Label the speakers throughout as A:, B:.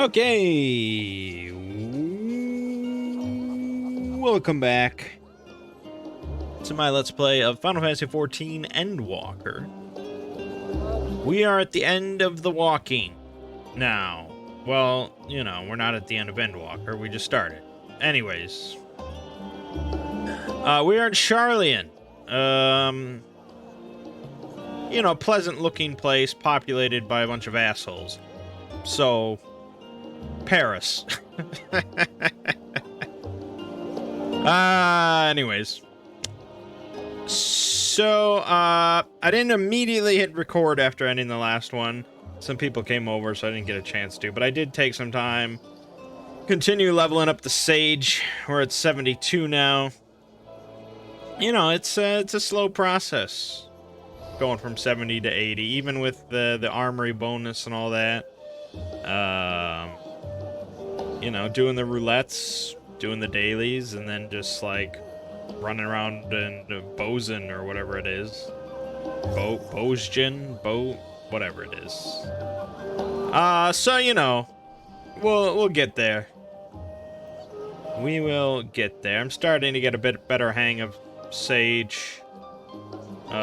A: Okay, welcome back to my Let's Play of Final Fantasy XIV Endwalker. We are at the end of the walking now. Well, you know, we're not at the end of Endwalker, we just started. Anyways, we are in Sharlayan. You know, pleasant-looking place populated by a bunch of assholes. So, Paris. Anyways. So, I didn't immediately hit record after ending the last one. Some people came over, so I didn't get a chance to. But I did take some time. Continue leveling up the Sage. We're at 72 now. You know, it's a slow process. Going from 70 to 80. Even with the armory bonus and all that. You know, doing the roulettes, doing the dailies, and then just, like, running around in Bozen or whatever it is. Bozgen? Whatever it is. So, you know, we'll get there. We will get there. I'm starting to get a bit better hang of Sage. You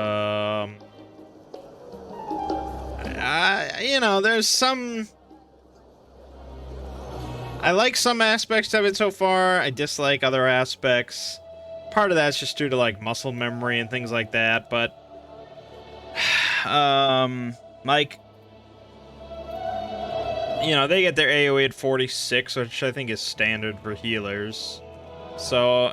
A: know, there's some... I like some aspects of it so far. I dislike other aspects. Part of that's just due to, like, muscle memory and things like that, but... like... You know, they get their AoE at 46, which I think is standard for healers. So,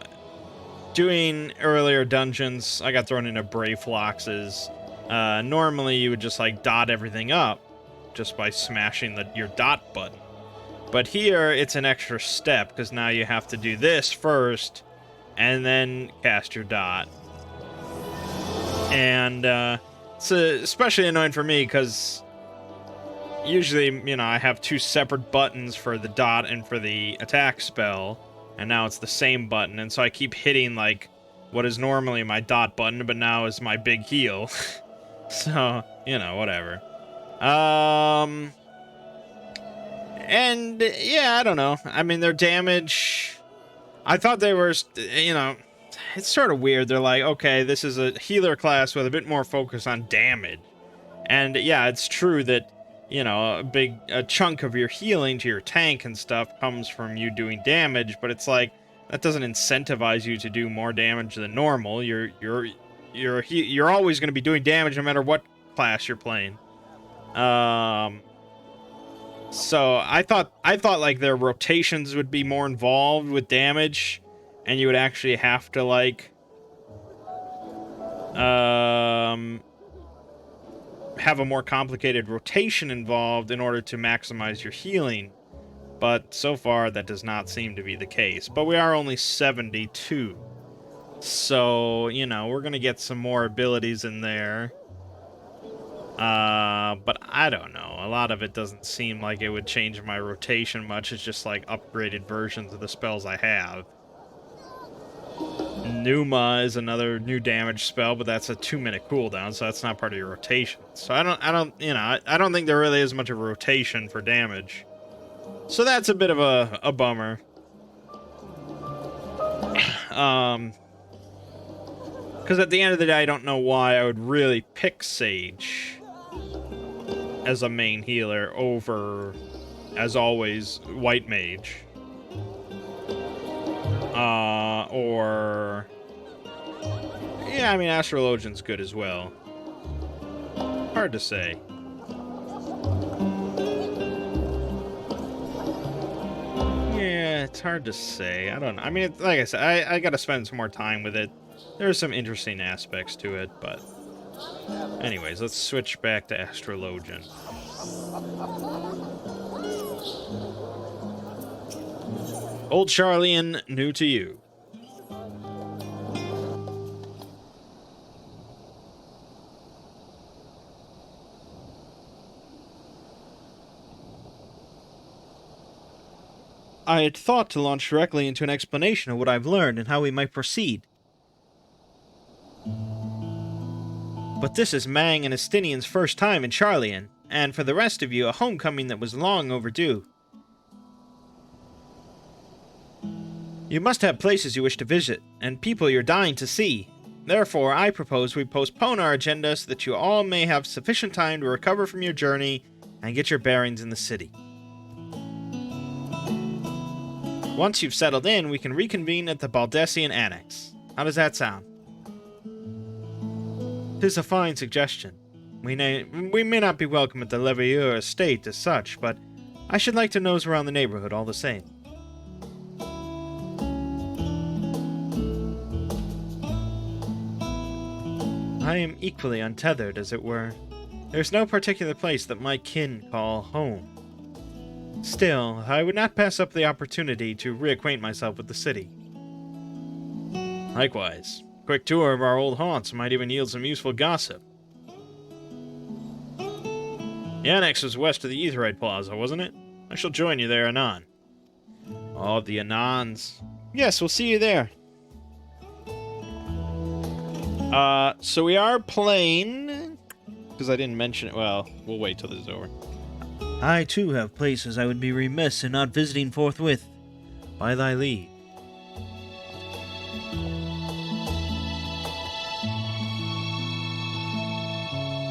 A: doing earlier dungeons, I got thrown into Brave Floxes. Normally you would just, like, dot everything up just by smashing your dot button. But here, it's an extra step, because now you have to do this first, and then cast your dot. And, it's especially annoying for me, because usually, you know, I have two separate buttons for the dot and for the attack spell, and now it's the same button, and so I keep hitting, like, what is normally my dot button, but now is my big heal. So, you know, whatever. And, yeah, I don't know. I mean, their damage... I thought they were, you know... It's sort of weird. They're like, okay, this is a healer class with a bit more focus on damage. And, yeah, it's true that, you know, a chunk of your healing to your tank and stuff comes from you doing damage, but it's like, that doesn't incentivize you to do more damage than normal. You're always going to be doing damage no matter what class you're playing. So I thought like their rotations would be more involved with damage, and you would actually have to like have a more complicated rotation involved in order to maximize your healing. But so far that does not seem to be the case. But we are only 72. So, you know, we're gonna get some more abilities in there. But I don't know. A lot of it doesn't seem like it would change my rotation much. It's just like upgraded versions of the spells I have. Pneuma is another new damage spell, but that's a 2-minute cooldown, so that's not part of your rotation. So I don't, you know, I don't think there really is much of a rotation for damage. So that's a bit of a bummer. Because at the end of the day, I don't know why I would really pick Sage as a main healer over, as always, White Mage. Or... Yeah, I mean, Astrologian's good as well. Hard to say. Yeah, it's hard to say. I don't know. I mean, like I said, I gotta spend some more time with it. There's some interesting aspects to it, but... Anyways, let's switch back to Astrologian. Old Sharlayan, new to you. I had thought to launch directly into an explanation of what I've learned and how we might proceed. But this is Mangg and Estinian's first time in Sharlayan, and for the rest of you, a homecoming that was long overdue. You must have places you wish to visit, and people you're dying to see. Therefore, I propose we postpone our agenda so that you all may have sufficient time to recover from your journey and get your bearings in the city. Once you've settled in, we can reconvene at the Baldessian Annex. How does that sound? 'Tis a fine suggestion. We may not be welcome at the Leveilleur estate as such, but I should like to nose around the neighborhood all the same. I am equally untethered, as it were. There's no particular place that my kin call home. Still, I would not pass up the opportunity to reacquaint myself with the city. Likewise, a quick tour of our old haunts might even yield some useful gossip. The annex was west of the Aetherite Plaza, wasn't it? I shall join you there anon. Oh, the anons. Yes, we'll see you there. So we are playing... Because I didn't mention it. Well, we'll wait till this is over. I, too, have places I would be remiss in not visiting forthwith. By thy leave.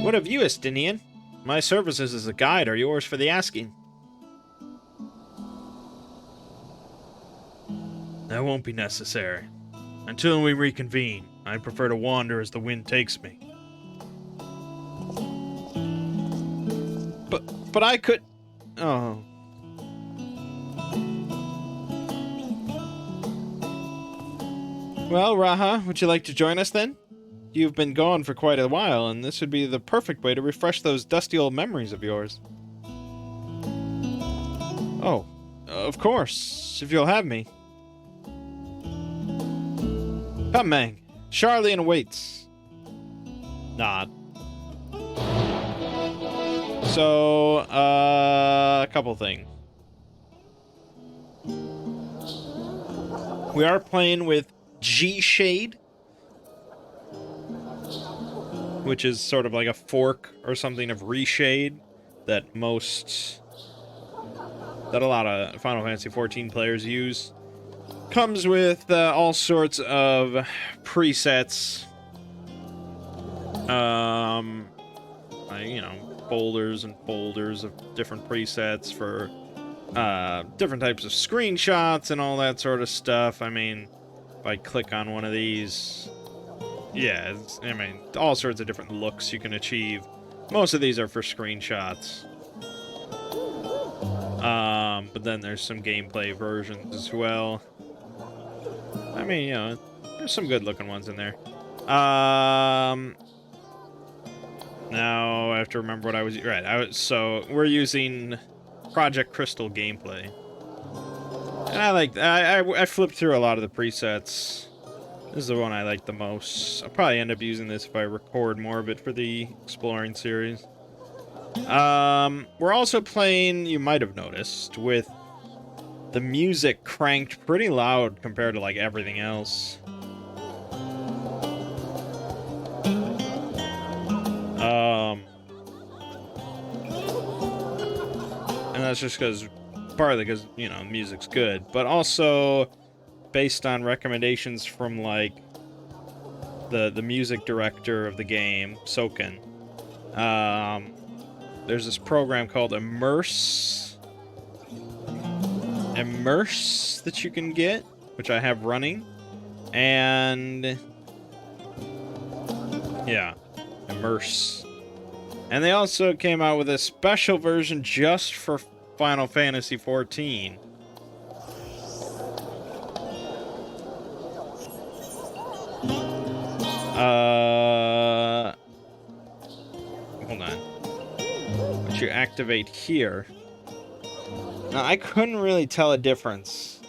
A: What of you, Estinian? My services as a guide are yours for the asking. That won't be necessary. Until we reconvene, I prefer to wander as the wind takes me. But I could... Oh. Well, Raha, would you like to join us then? You've been gone for quite a while, and this would be the perfect way to refresh those dusty old memories of yours. Oh, of course, if you'll have me. Come, Mangg. Charlian awaits. Nod. So, a couple things. We are playing with G-Shade, which is sort of like a fork or something of Reshade that a lot of Final Fantasy XIV players use. Comes with all sorts of presets, you know, folders and folders of different presets for different types of screenshots and all that sort of stuff. I mean, if I click on one of these, yeah, I mean, all sorts of different looks you can achieve. Most of these are for screenshots. But then there's some gameplay versions as well. I mean, you know, there's some good looking ones in there. Now I have to remember what I was... Right, so we're using Project Crystal gameplay. And I flipped through a lot of the presets. This is the one I like the most. I'll probably end up using this if I record more of it for the Exploring series. We're also playing, you might have noticed, with the music cranked pretty loud compared to, like, everything else. And that's just because, partly because, you know, music's good, but also based on recommendations from, like, the music director of the game, Soken. There's this program called Immerse that you can get, which I have running, and yeah, Immerse. And they also came out with a special version just for Final Fantasy XIV. Hold on. Which you activate here. Now, I couldn't really tell a difference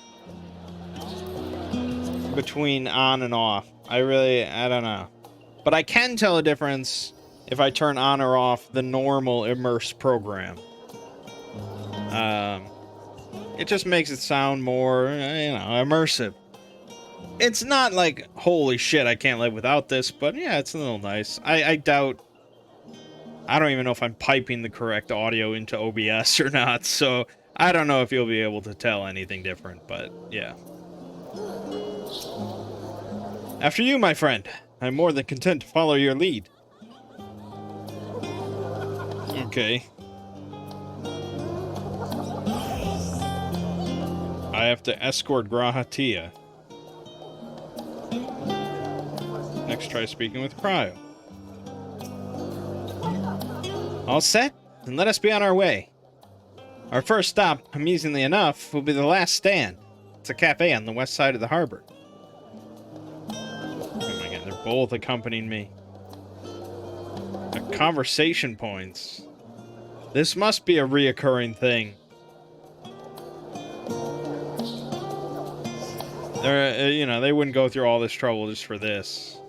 A: between on and off. I don't know. But I can tell a difference if I turn on or off the normal Immerse program. It just makes it sound more, you know, immersive. It's not like, holy shit, I can't live without this, but yeah, it's a little nice. I doubt... I don't even know if I'm piping the correct audio into OBS or not, so I don't know if you'll be able to tell anything different, but yeah. After you, my friend. I'm more than content to follow your lead. Okay. I have to escort Grahatia. Next, try speaking with Cryo. All set? Then let us be on our way. Our first stop, amusingly enough, will be the last stand. It's a cafe on the west side of the harbor. Oh my god, they're both accompanying me. Conversation points. This must be a reoccurring thing. They're, you know, they wouldn't go through all this trouble just for this.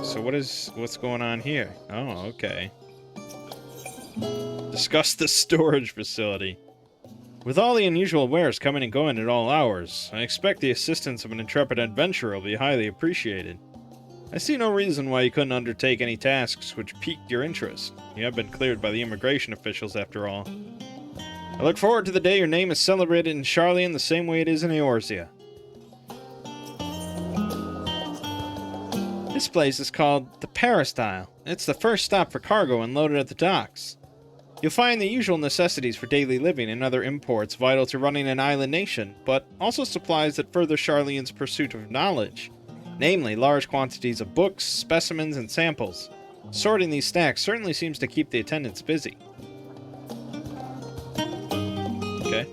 A: So what's going on here? Oh, okay. Discuss the storage facility. With all the unusual wares coming and going at all hours, I expect the assistance of an intrepid adventurer will be highly appreciated. I see no reason why you couldn't undertake any tasks which piqued your interest. You have been cleared by the immigration officials, after all. I look forward to the day your name is celebrated in Charlian the same way it is in Eorzea. This place is called the Peristyle. It's the first stop for cargo unloaded at the docks. You'll find the usual necessities for daily living and other imports vital to running an island nation, but also supplies that further Charlian's pursuit of knowledge, namely large quantities of books, specimens, and samples. Sorting these stacks certainly seems to keep the attendants busy. Okay.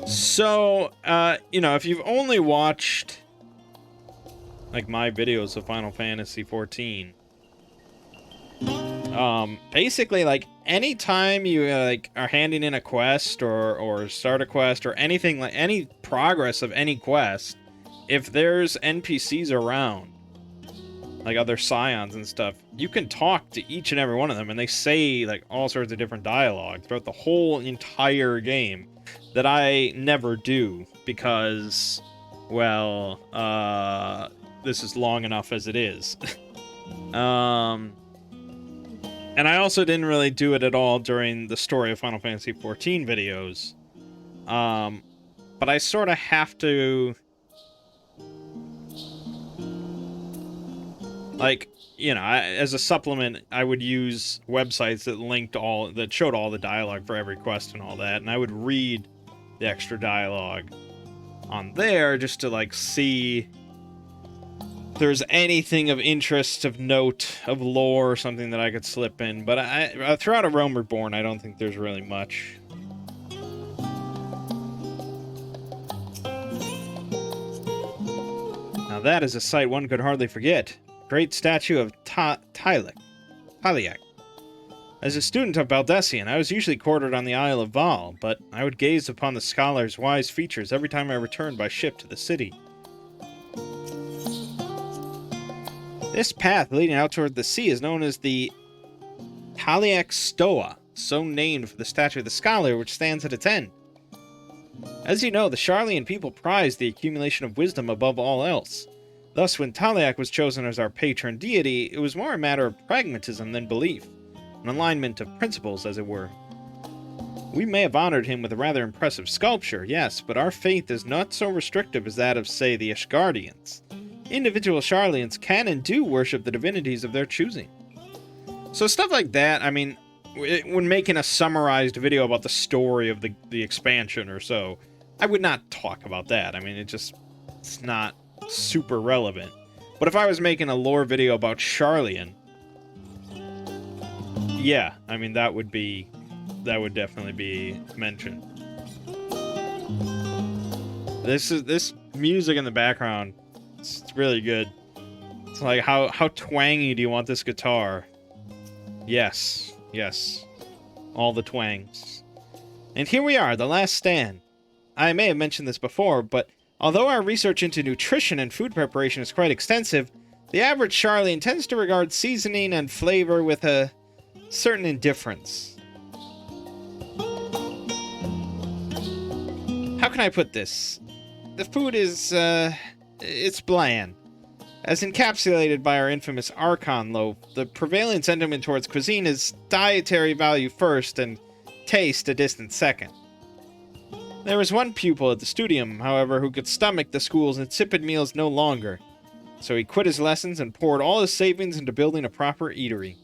A: So, you know, if you've only watched, like, my videos of Final Fantasy XIV, basically, like, anytime you, like, are handing in a quest or start a quest or anything, like, any progress of any quest, if there's NPCs around, like other scions and stuff, you can talk to each and every one of them, and they say, like, all sorts of different dialogue throughout the whole entire game that I never do because, well, this is long enough as it is. And I also didn't really do it at all during the story of Final Fantasy XIV videos. But I sort of have to, like, you know, as a supplement, I would use websites that showed all the dialogue for every quest and all that, and I would read the extra dialogue on there just to, like, see if there's anything of interest, of note, of lore, or something that I could slip in. But throughout A Realm Reborn, I don't think there's really much. Now that is a sight one could hardly forget. Great statue of Tyliak. As a student of Baldessian, I was usually quartered on the Isle of Val, but I would gaze upon the scholar's wise features every time I returned by ship to the city. This path leading out toward the sea is known as the Tyliak Stoa, so named for the statue of the scholar which stands at its end. As you know, the Charlian people prize the accumulation of wisdom above all else. Thus, when Tyliak was chosen as our patron deity, it was more a matter of pragmatism than belief, an alignment of principles, as it were. We may have honored him with a rather impressive sculpture, yes, but our faith is not so restrictive as that of, say, the Ishgardians. Individual Charlians can and do worship the divinities of their choosing. So stuff like that, I mean, when making a summarized video about the story of the expansion or so, I would not talk about that. I mean, it's not super relevant. But if I was making a lore video about Charlian, yeah, I mean, that would definitely be mentioned. This music in the background, it's really good. It's like, how twangy do you want this guitar? Yes, all the twangs. And here we are, the last stand. I may have mentioned this before, but although our research into nutrition and food preparation is quite extensive, the average Charlian tends to regard seasoning and flavor with a certain indifference. How can I put this? The food is, it's bland. As encapsulated by our infamous Archon loaf, the prevailing sentiment towards cuisine is dietary value first and taste a distant second. There was one pupil at the studium, however, who could stomach the school's insipid meals no longer. So he quit his lessons and poured all his savings into building a proper eatery.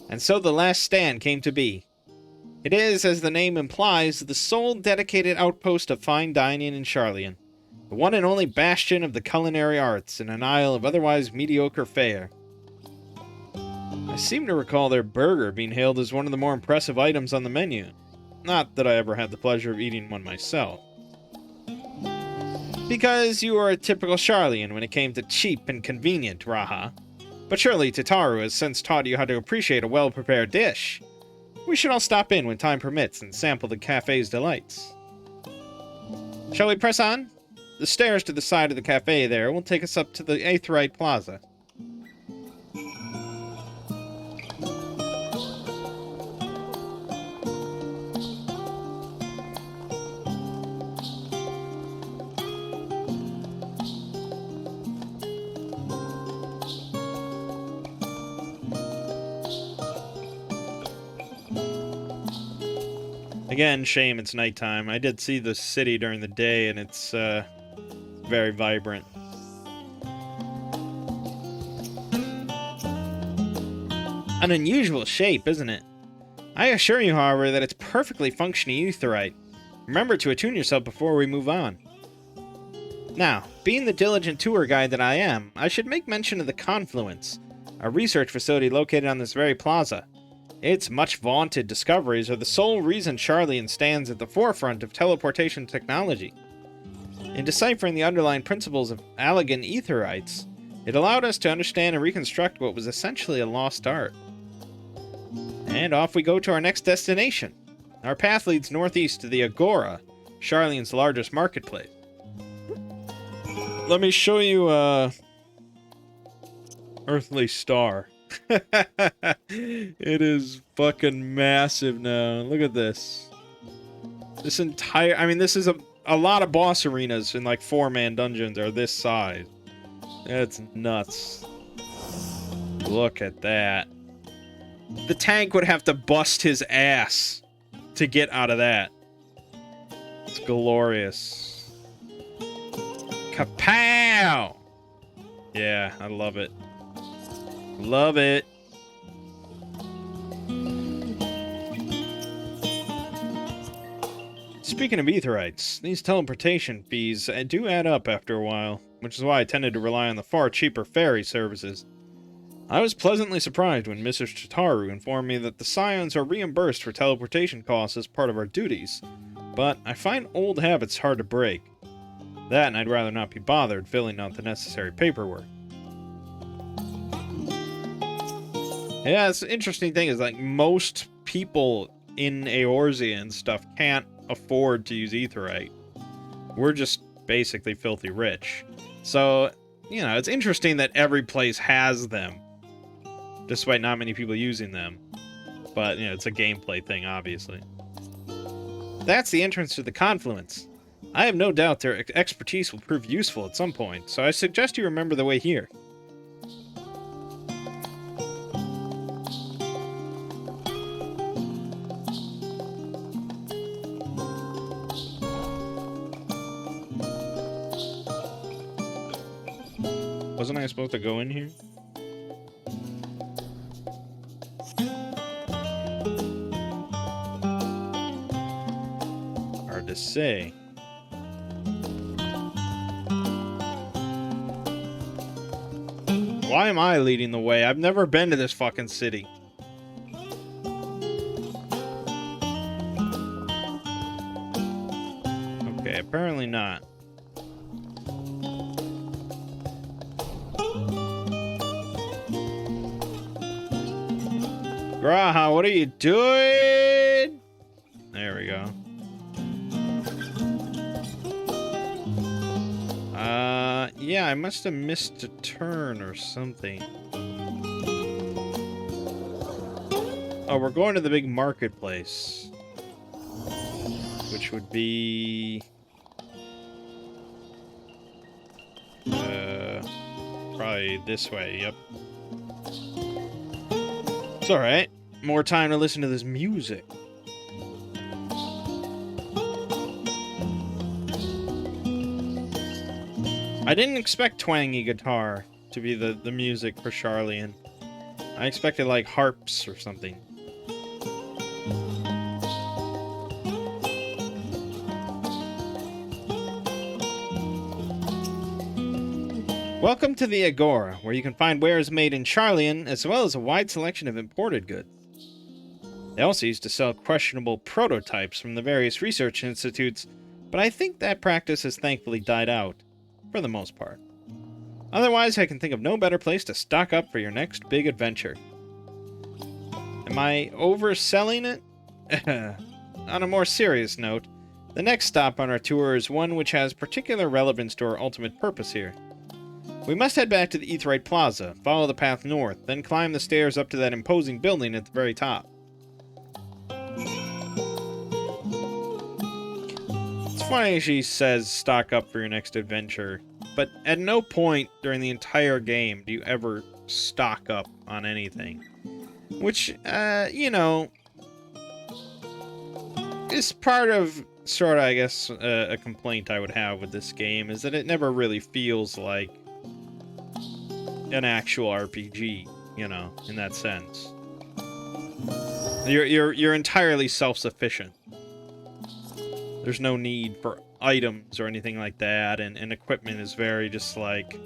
A: And so the last stand came to be. It is, as the name implies, the sole dedicated outpost of fine dining in Charlian, the one and only bastion of the culinary arts in an isle of otherwise mediocre fare. I seem to recall their burger being hailed as one of the more impressive items on the menu. Not that I ever had the pleasure of eating one myself. Because you are a typical Charlian when it came to cheap and convenient, Raha. But surely Tataru has since taught you how to appreciate a well-prepared dish. We should all stop in when time permits and sample the cafe's delights. Shall we press on? The stairs to the side of the cafe there will take us up to the Aetheryte Plaza. Again, shame it's nighttime. I did see the city during the day, and it's very vibrant. An unusual shape, isn't it? I assure you, however, that it's perfectly functioning aetherite. Remember to attune yourself before we move on. Now, being the diligent tour guide that I am, I should make mention of the Confluence, a research facility located on this very plaza. Its much vaunted discoveries are the sole reason Charlian stands at the forefront of teleportation technology. In deciphering the underlying principles of Allegan Aetherites, it allowed us to understand and reconstruct what was essentially a lost art. And off we go to our next destination. Our path leads northeast to the Agora, Charlian's largest marketplace. Let me show you Earthly Star. It is fucking massive now. Look at this. This entire... I mean, this is a lot of boss arenas in, like, 4-man dungeons are this size. That's nuts. Look at that. The tank would have to bust his ass to get out of that. It's glorious. Kapow! Yeah, I love it. Love it. Speaking of aetherites, these teleportation fees do add up after a while, which is why I tended to rely on the far cheaper ferry services. I was pleasantly surprised when Mrs. Chitaru informed me that the Scions are reimbursed for teleportation costs as part of our duties, but I find old habits hard to break. That, and I'd rather not be bothered filling out the necessary paperwork. Yeah, it's an interesting thing is, like, most people in Eorzea and stuff can't afford to use aetherite. We're just basically filthy rich. So, you know, it's interesting that every place has them, despite not many people using them. But, you know, it's a gameplay thing, obviously. That's the entrance to the Confluence. I have no doubt their expertise will prove useful at some point, so I suggest you remember the way here. Wasn't I supposed to go in here? Hard to say. Why am I leading the way? I've never been to this fucking city. Okay, apparently not. Graha, what are you doing? There we go. Yeah, I must have missed a turn or something. Oh, we're going to the big marketplace. Which would be... probably this way, yep. It's alright. More time to listen to this music. I didn't expect twangy guitar to be the music for Charlian. I expected, like, harps or something. Welcome to the Agora, where you can find wares made in Charlian, as well as a wide selection of imported goods. They also used to sell questionable prototypes from the various research institutes, but I think that practice has thankfully died out, for the most part. Otherwise, I can think of no better place to stock up for your next big adventure. Am I overselling it? On a more serious note, the next stop on our tour is one which has particular relevance to our ultimate purpose here. We must head back to the Aetheryte Plaza, follow the path north, then climb the stairs up to that imposing building at the very top. It's funny she says stock up for your next adventure, but at no point during the entire game do you ever stock up on anything. Which, you know, is part of, sort of, I guess, a complaint I would have with this game, is that it never really feels like an actual RPG, you know, in that sense. You're entirely self-sufficient. There's no need for items or anything like that, and equipment is very just like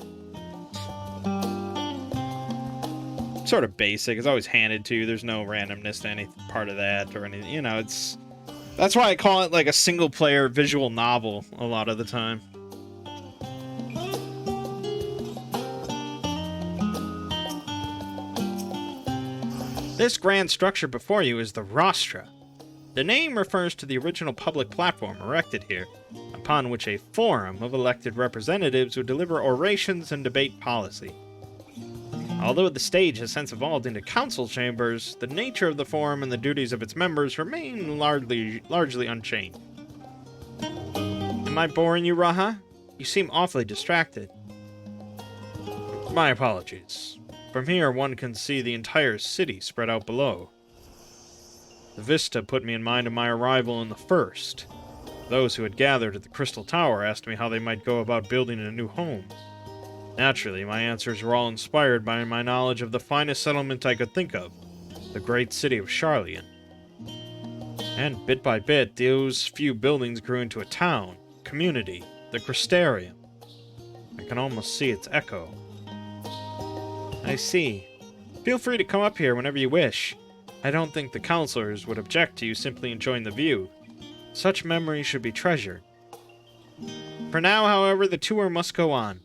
A: sort of basic. It's always handed to you. There's no randomness to any part of that or anything. You know, that's why I call it like a single-player visual novel a lot of the time. This grand structure before you is the Rostra. The name refers to the original public platform erected here, upon which a forum of elected representatives would deliver orations and debate policy. Although the stage has since evolved into council chambers, the nature of the forum and the duties of its members remain largely unchanged. Am I boring you, Raha? You seem awfully distracted. My apologies. From here, one can see the entire city spread out below. The vista put me in mind of my arrival in the first. Those who had gathered at the Crystal Tower asked me how they might go about building a new home. Naturally, my answers were all inspired by my knowledge of the finest settlement I could think of, the great city of Charlian. And bit by bit, those few buildings grew into a town, community, the Crystarium. I can almost see its echo. I see. Feel free to come up here whenever you wish. I don't think the counselors would object to you simply enjoying the view. Such memories should be treasured. For now, however, the tour must go on.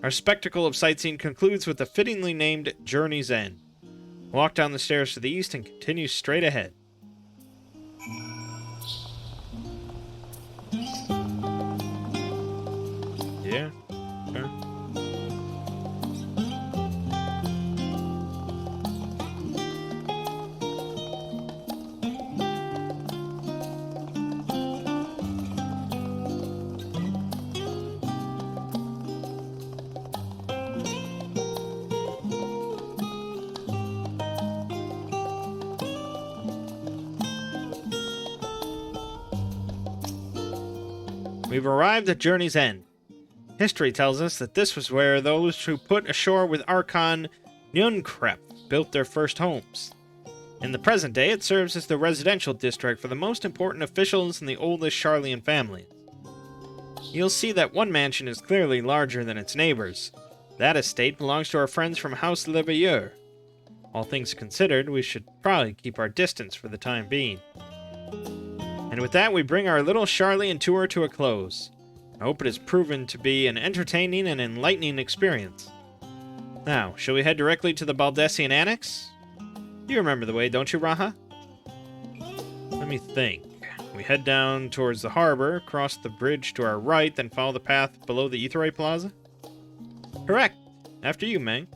A: Our spectacle of sightseeing concludes with the fittingly named Journey's End. Walk down the stairs to the east and continue straight ahead. Yeah, sure. We've arrived at Journey's End. History tells us that this was where those who put ashore with Archon Nunkrep built their first homes. In the present day, it serves as the residential district for the most important officials and the oldest Charlian families. You'll see that one mansion is clearly larger than its neighbors. That estate belongs to our friends from House Leveilleur. All things considered, we should probably keep our distance for the time being. And with that, we bring our little Charlian tour to a close. I hope it has proven to be an entertaining and enlightening experience. Now, shall we head directly to the Baldessian Annex? You remember the way, don't you, Raha? Let me think. We head down towards the harbor, cross the bridge to our right, then follow the path below the Aetheryte Plaza? Correct. After you, Mangg.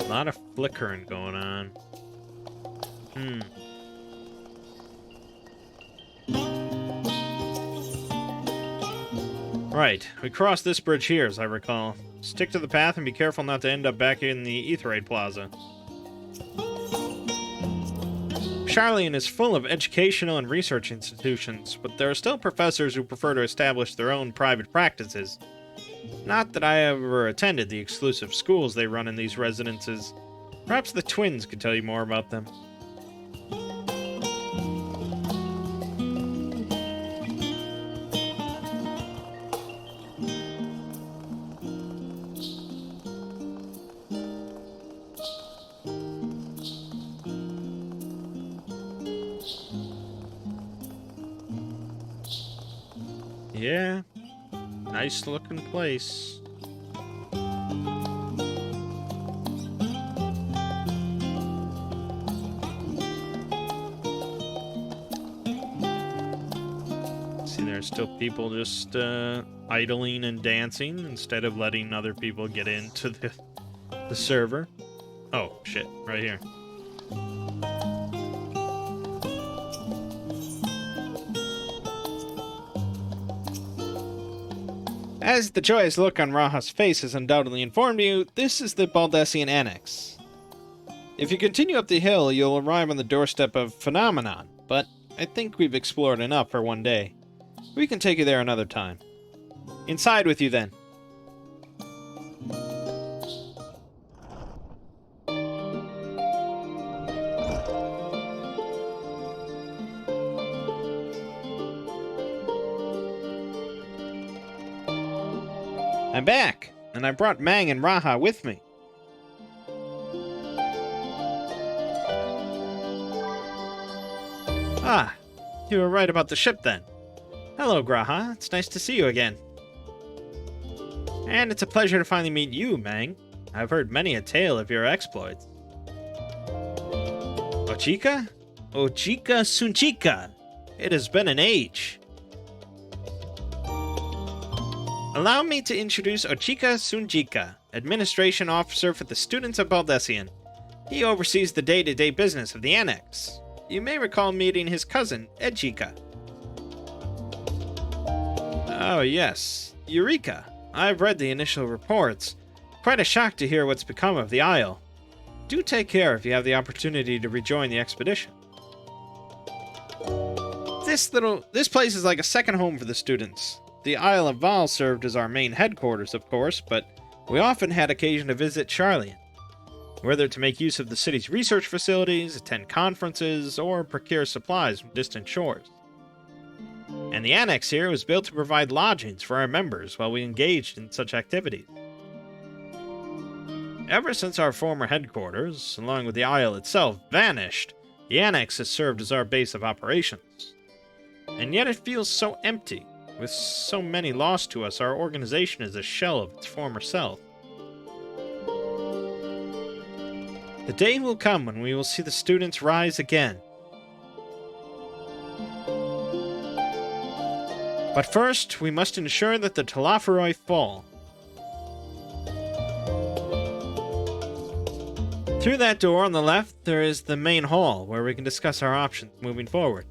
A: A lot of flickering going on. Right, we crossed this bridge here, as I recall. Stick to the path and be careful not to end up back in the Aetheryte Plaza. Charlian is full of educational and research institutions, but there are still professors who prefer to establish their own private practices. Not that I ever attended the exclusive schools they run in these residences. Perhaps the twins could tell you more about them. Yeah, nice looking place. See, there's still people just idling and dancing instead of letting other people get into the server. Oh, shit, right here. As the joyous look on Raha's face has undoubtedly informed you, this is the Baldessian Annex. If you continue up the hill, you'll arrive on the doorstep of Phenomenon, but I think we've explored enough for one day. We can take you there another time. Inside with you, then. I'm back, and I brought Mangg and Raha with me. Ah, you were right about the ship then. Hello, Graha. It's nice to see you again. And it's a pleasure to finally meet you, Mangg. I've heard many a tale of your exploits. Ochika? Ochika Sunchika. It has been an age. Allow me to introduce Ochika Sunjika, Administration Officer for the students of Baldessian. He oversees the day-to-day business of the Annex. You may recall meeting his cousin, Ejika. Oh yes, Eureka. I've read the initial reports. Quite a shock to hear what's become of the Isle. Do take care if you have the opportunity to rejoin the expedition. This place is like a second home for the students. The Isle of Val served as our main headquarters, of course, but we often had occasion to visit Charlian, whether to make use of the city's research facilities, attend conferences, or procure supplies from distant shores. And the Annex here was built to provide lodgings for our members while we engaged in such activities. Ever since our former headquarters, along with the Isle itself, vanished, the Annex has served as our base of operations. And yet it feels so empty. With so many lost to us, our organization is a shell of its former self. The day will come when we will see the students rise again. But first, we must ensure that the Telophoroi fall. Through that door on the left, there is the main hall, where we can discuss our options moving forward.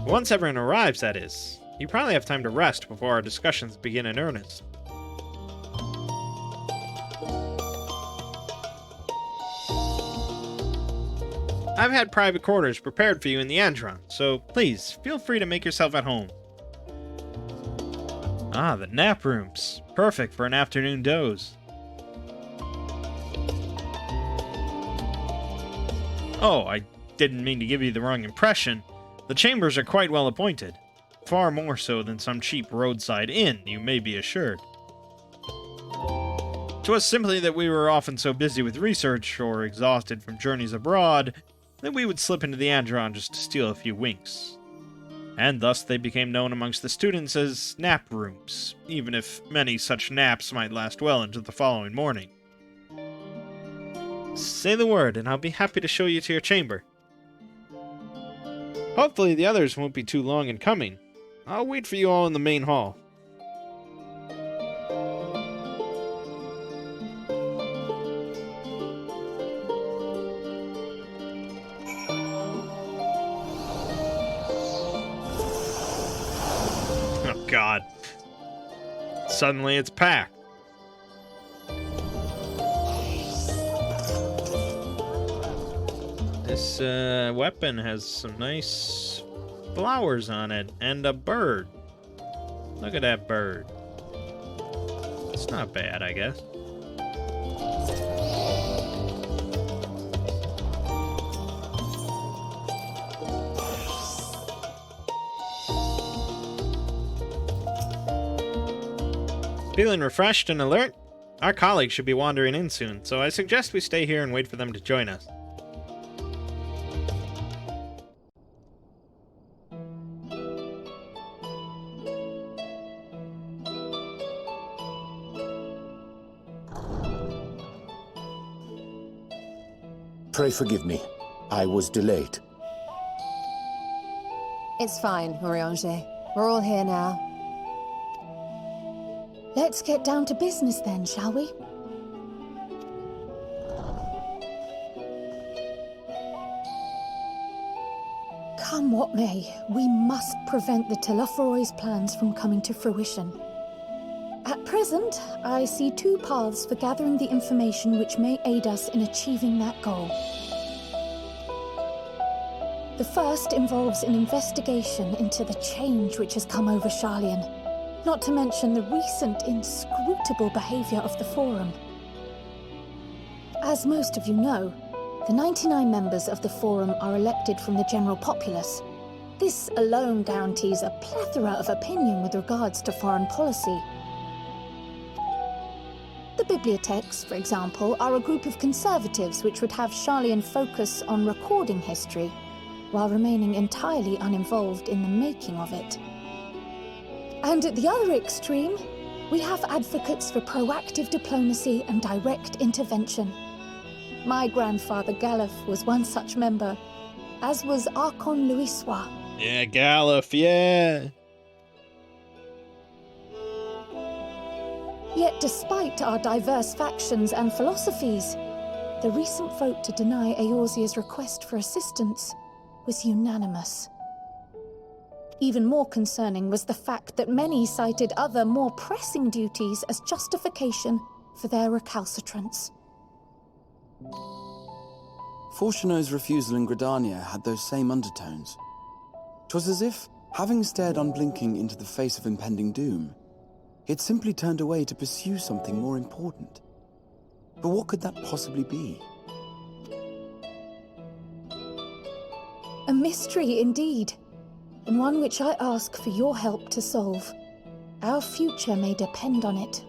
A: Once everyone arrives, that is. You probably have time to rest before our discussions begin in earnest. I've had private quarters prepared for you in the Andron, so please, feel free to make yourself at home. Ah, the nap rooms. Perfect for an afternoon doze. Oh, I didn't mean to give you the wrong impression. The chambers are quite well appointed. Far more so than some cheap roadside inn, you may be assured. 'Twas simply that we were often so busy with research, or exhausted from journeys abroad, that we would slip into the Andron just to steal a few winks. And thus they became known amongst the students as nap rooms, even if many such naps might last well into the following morning. Say the word, and I'll be happy to show you to your chamber. Hopefully the others won't be too long in coming. I'll wait for you all in the main hall. God. Suddenly it's packed. This weapon has some nice flowers on it and a bird. Look at that bird. It's not bad, I guess. Feeling refreshed and alert? Our colleagues should be wandering in soon, so I suggest we stay here and wait for them to join us.
B: Pray forgive me. I was delayed.
C: It's fine, Urianger. We're all here now. Let's get down to business then, shall we? Come what may, we must prevent the Telophoroi's plans from coming to fruition. At present, I see two paths for gathering the information which may aid us in achieving that goal. The first involves an investigation into the change which has come over Sharlayan, not to mention the recent inscrutable behavior of the Forum. As most of you know, the 99 members of the Forum are elected from the general populace. This alone guarantees a plethora of opinion with regards to foreign policy. The bibliotheques, for example, are a group of conservatives which would have Sharlayan focus on recording history, while remaining entirely uninvolved in the making of it. And at the other extreme, we have advocates for proactive diplomacy and direct intervention. My grandfather Galef was one such member, as was Archon Louisois.
A: Yeah, Galef, yeah!
C: Yet despite our diverse factions and philosophies, the recent vote to deny Eorzea's request for assistance was unanimous. Even more concerning was the fact that many cited other, more pressing duties as justification for their recalcitrance.
D: Fortuno's refusal in Gridania had those same undertones. 'Twas as if, having stared unblinking into the face of impending doom, it simply turned away to pursue something more important. But what could that possibly be?
C: A mystery indeed, and one which I ask for your help to solve. Our future may depend on it.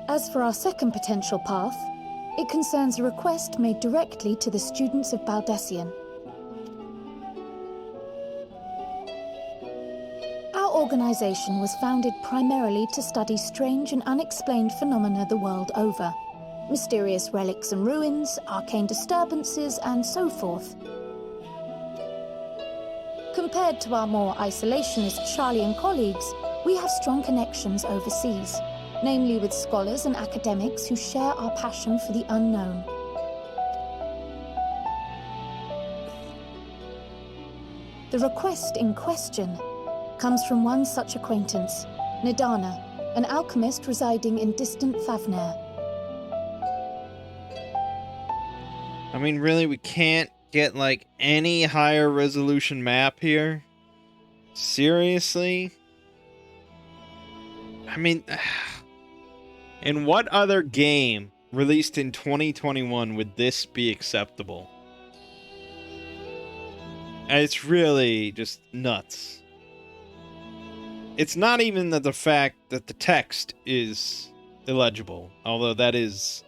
C: As for our second potential path, it concerns a request made directly to the students of Baldessian. Our organization was founded primarily to study strange and unexplained phenomena the world over. Mysterious relics and ruins, arcane disturbances, and so forth. Compared to our more isolationist Sharlayan colleagues, we have strong connections overseas, namely with scholars and academics who share our passion for the unknown. The request in question comes from one such acquaintance, Nidana, an alchemist residing in distant Favner.
A: I mean, really, we can't get, like, any higher resolution map here? Seriously? I mean, in what other game released in 2021 would this be acceptable? It's really just nuts. It's not even the fact that the text is illegible, although that is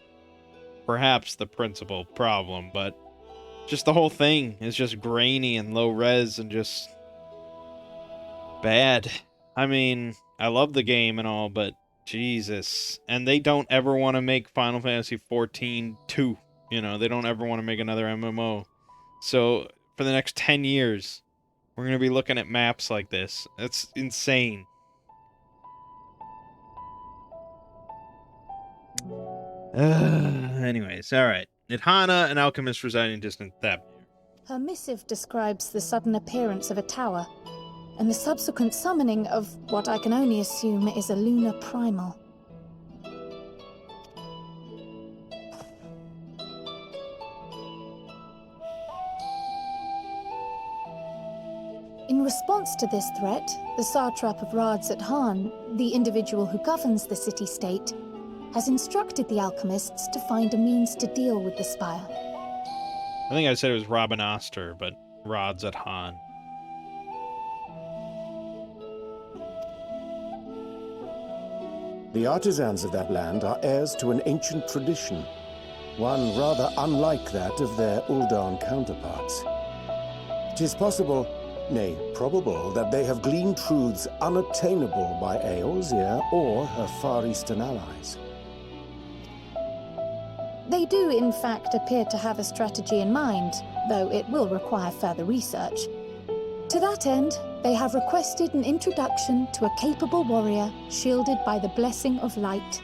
A: perhaps the principal problem, but just the whole thing is just grainy and low res and just bad. I mean, I love the game and all, but Jesus. And they don't ever want to make Final Fantasy XIV 2. You know, they don't ever want to make another MMO. So for the next 10 years, we're going to be looking at maps like this. That's insane. Anyways, alright. Nidhana, an alchemist residing in distant Thabnir.
C: Her missive describes the sudden appearance of a tower, and the subsequent summoning of what I can only assume is a lunar primal. In response to this threat, the Satrap of Radzat-Han, the individual who governs the city-state, has instructed the alchemists to find a means to deal with the spire.
A: I think I said it was Robin Oster, but Radzat-Han.
B: The artisans of that land are heirs to an ancient tradition, one rather unlike that of their Uldan counterparts. It is possible, nay, probable, that they have gleaned truths unattainable by Eorzea or her Far Eastern allies.
C: They do, in fact, appear to have a strategy in mind, though it will require further research. To that end, they have requested an introduction to a capable warrior shielded by the blessing of light.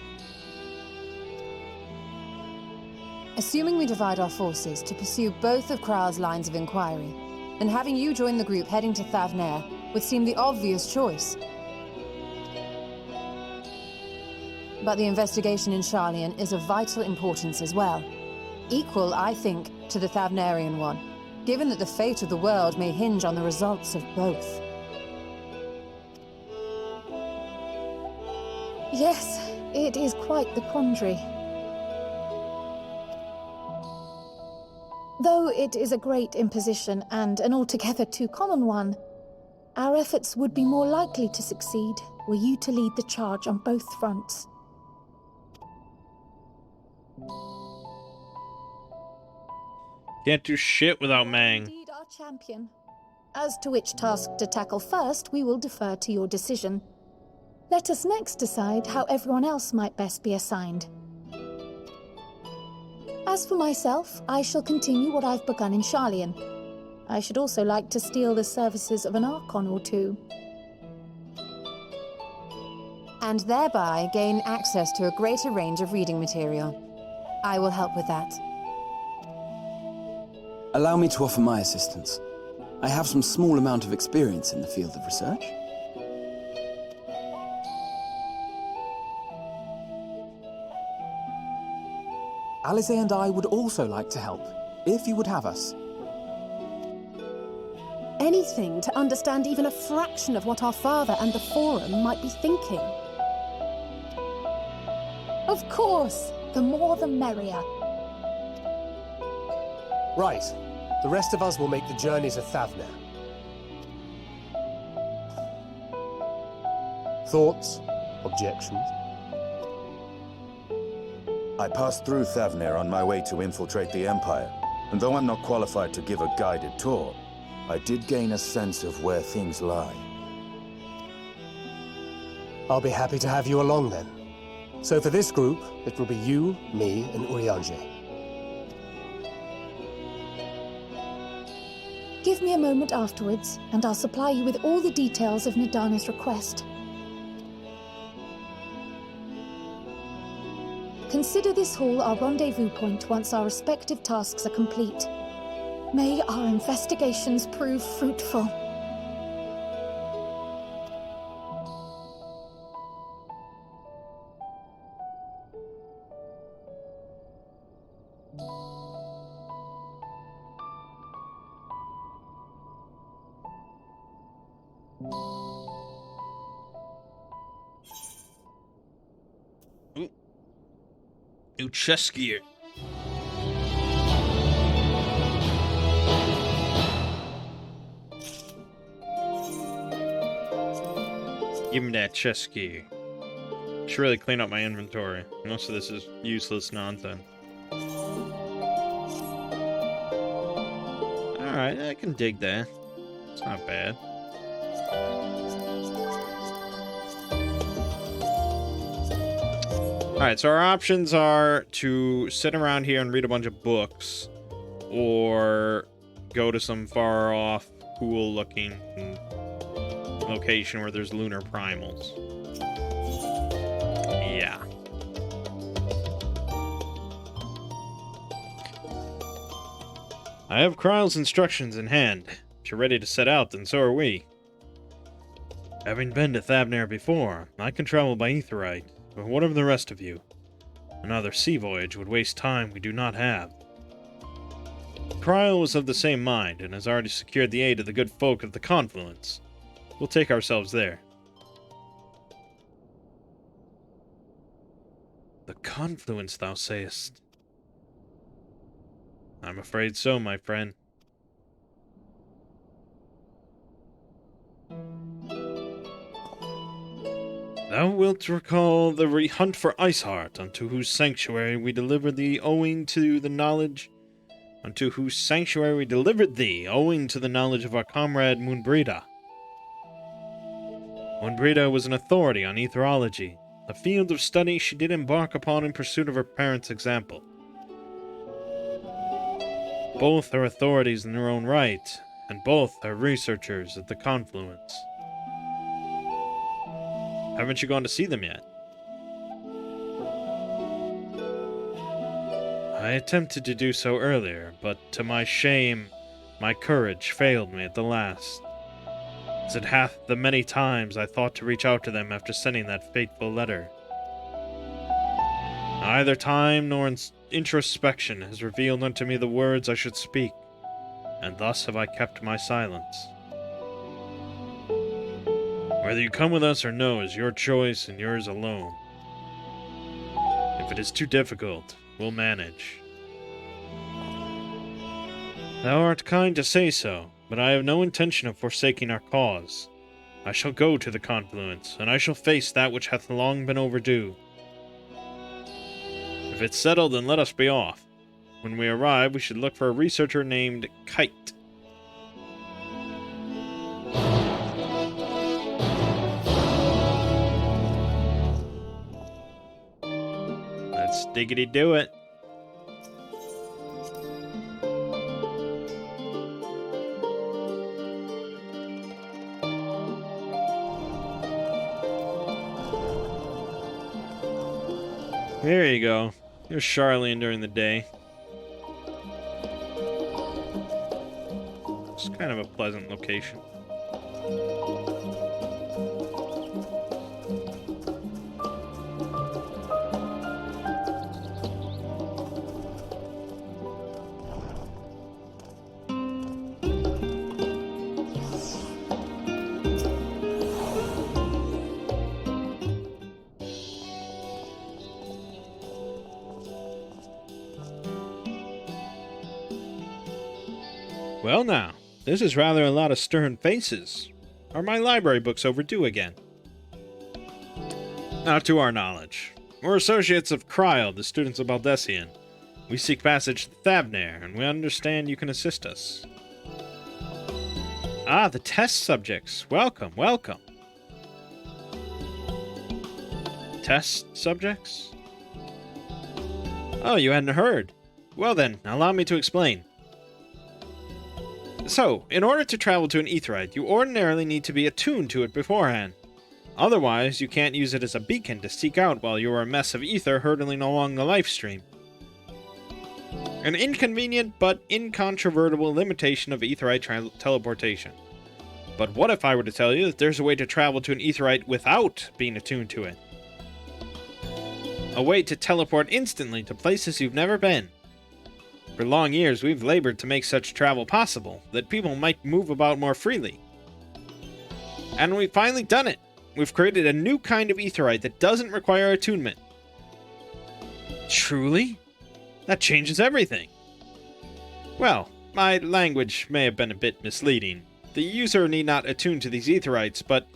E: Assuming we divide our forces to pursue both of Kral's lines of inquiry, then having you join the group heading to Thavnair would seem the obvious choice. But the investigation in Sharlayan is of vital importance as well. Equal, I think, to the Thavnarian one, given that the fate of the world may hinge on the results of both.
C: Yes, it is quite the quandary. Though it is a great imposition and an altogether too common one, our efforts would be more likely to succeed were you to lead the charge on both fronts.
A: Can't do shit without Mangg.
C: Indeed, our champion. As to which task to tackle first, we will defer to your decision. Let us next decide how everyone else might best be assigned. As for myself, I shall continue what I've begun in Sharlayan. I should also like to steal the services of an Archon or two.
E: And thereby gain access to a greater range of reading material. I will help with that.
D: Allow me to offer my assistance. I have some small amount of experience in the field of research.
F: Alize and I would also like to help, if you would have us.
G: Anything to understand even a fraction of what our father and the Forum might be thinking.
C: Of course, the more the merrier.
F: Right. The rest of us will make the journey to Thavnair. Thoughts? Objections?
H: I passed through Thavnair on my way to infiltrate the Empire, and though I'm not qualified to give a guided tour, I did gain a sense of where things lie.
F: I'll be happy to have you along then. So for this group, it will be you, me, and Urianger.
C: Give me a moment afterwards, and I'll supply you with all the details of Nadana's request. Consider this hall our rendezvous point once our respective tasks are complete. May our investigations prove fruitful.
A: New chest gear. Give me that chest gear. Should really clean up my inventory. Most of this is useless nonsense. Alright, I can dig that. It's not bad. Alright, so our options are to sit around here and read a bunch of books, or go to some far off, cool looking location where there's lunar primals. Yeah. I have Kryl's instructions in hand. If you're ready to set out, then so are we. Having been to Thavner before, I can travel by aetherite, but what of the rest of you? Another sea voyage would waste time we do not have. Cryle was of the same mind, and has already secured the aid of the good folk of the Confluence. We'll take ourselves there. The Confluence, thou sayest? I'm afraid so, my friend. Thou wilt recall the hunt for Iceheart, unto whose sanctuary we delivered thee owing to the knowledge of our comrade Moonbreda. Moonbreda was an authority on etherology, a field of study she did embark upon in pursuit of her parents' example. Both are authorities in their own right, and both are researchers at the Confluence. Haven't you gone to see them yet? I attempted to do so earlier, but to my shame, my courage failed me at the last, as it hath the many times I thought to reach out to them after sending that fateful letter. Neither time nor introspection has revealed unto me the words I should speak, and thus have I kept my silence. Whether you come with us or no is your choice and yours alone. If it is too difficult, we'll manage. Thou art kind to say so, but I have no intention of forsaking our cause. I shall go to the Confluence, and I shall face that which hath long been overdue. If it's settled, then let us be off. When we arrive, we should look for a researcher named Kite. Let's diggity do it. There you go. Here's Charlian during the day. It's kind of a pleasant location. Well now, this is rather a lot of stern faces. Are my library books overdue again? Not to our knowledge. We're associates of Cryle, the students of Baldessian. We seek passage to Thavner, and we understand you can assist us. Ah, the test subjects. Welcome, welcome. Test subjects? Oh, you hadn't heard. Well then, allow me to explain. So, in order to travel to an aetherite, you ordinarily need to be attuned to it beforehand. Otherwise, you can't use it as a beacon to seek out while you are a mess of ether hurtling along the life stream. An inconvenient but incontrovertible limitation of aetherite teleportation. But what if I were to tell you that there's a way to travel to an aetherite without being attuned to it? A way to teleport instantly to places you've never been. For long years, we've labored to make such travel possible, that people might move about more freely. And we've finally done it! We've created a new kind of aetherite that doesn't require attunement. Truly? That changes everything. Well, my language may have been a bit misleading. The user need not attune to these aetherites, but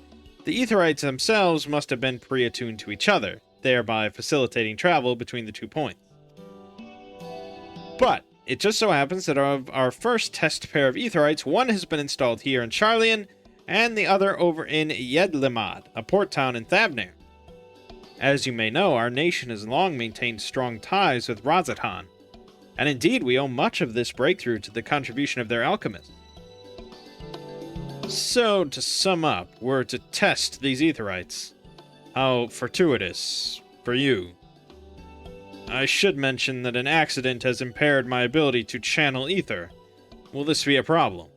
A: the aetherites themselves must have been pre-attuned to each other, thereby facilitating travel between the 2 points. But it just so happens that of our first test pair of aetherites, one has been installed here in Charlian, and the other over in Yedlimad, a port town in Thavner. As you may know, our nation has long maintained strong ties with Razathan, and indeed we owe much of this breakthrough to the contribution of their alchemists. So, to sum up, we're to test these aetherites. How fortuitous for you. I should mention that an accident has impaired my ability to channel ether. Will this be a problem?